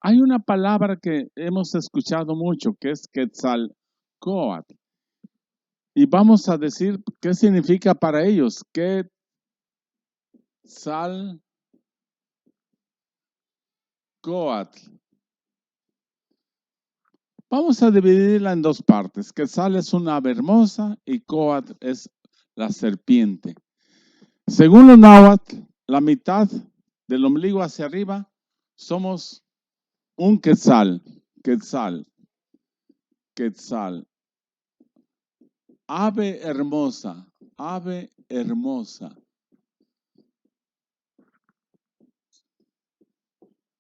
Hay una palabra que hemos escuchado mucho, que es Quetzalcóatl. Y vamos a decir qué significa para ellos. Quetzalcóatl. Vamos a dividirla en dos partes. Quetzal es una ave hermosa y Cóatl es la serpiente. Según los náhuatl, la mitad del ombligo hacia arriba somos un quetzal. Quetzal. Ave hermosa. Ave hermosa.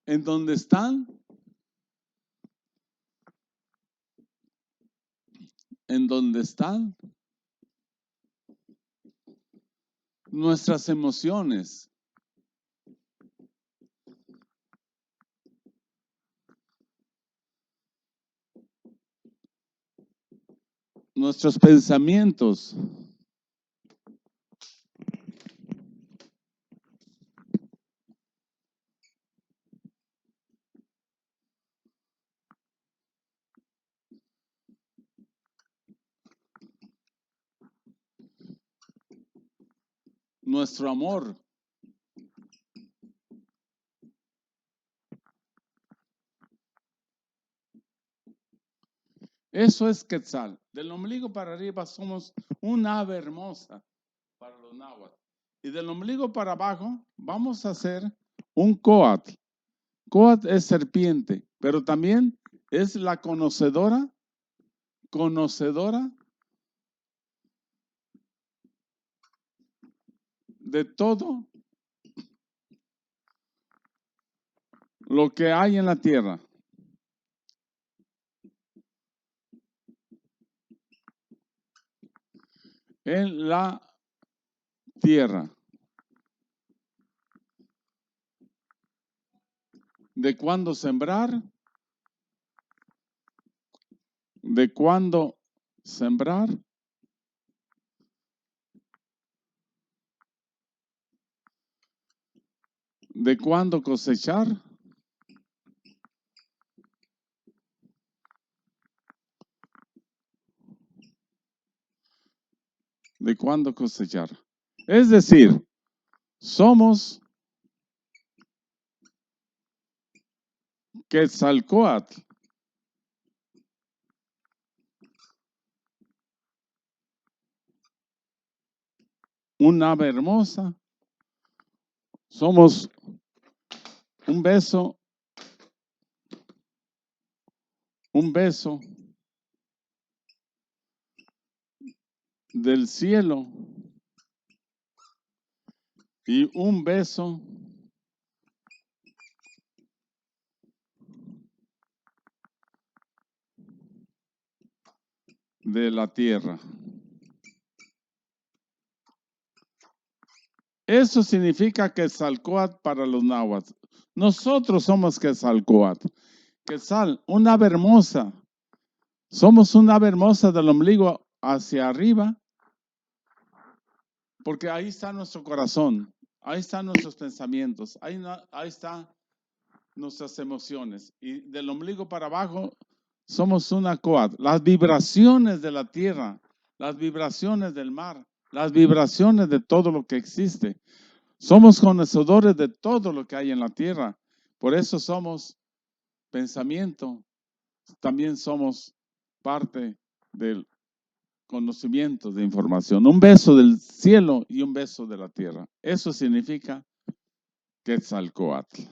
¿En dónde están? ¿En dónde están nuestras emociones? Nuestros pensamientos. Nuestro amor. Eso es Quetzal. Del ombligo para arriba somos un ave hermosa para los náhuatl. Y del ombligo para abajo vamos a hacer un Cóatl. Cóatl es serpiente, pero también es la conocedora de todo lo que hay en la tierra. En la tierra. De cuándo sembrar. De cuándo sembrar. De cuándo cosechar. De cuándo cosechar. Es decir, somos Quetzalcóatl. Un ave hermosa. Somos un beso del cielo y un beso de la tierra. Eso significa Quetzalcóatl para los náhuatl. Nosotros somos Quetzalcóatl. Quetzal, un ave hermosa. Somos un ave hermosa del ombligo hacia arriba, porque ahí está nuestro corazón, ahí están nuestros pensamientos, ahí están nuestras emociones. Y del ombligo para abajo somos una Cóatl. Las vibraciones de la tierra, las vibraciones del mar, las vibraciones de todo lo que existe. Somos conocedores de todo lo que hay en la tierra. Por eso somos pensamiento. También somos parte del conocimiento de información. Un beso del cielo y un beso de la tierra. Eso significa Quetzalcóatl.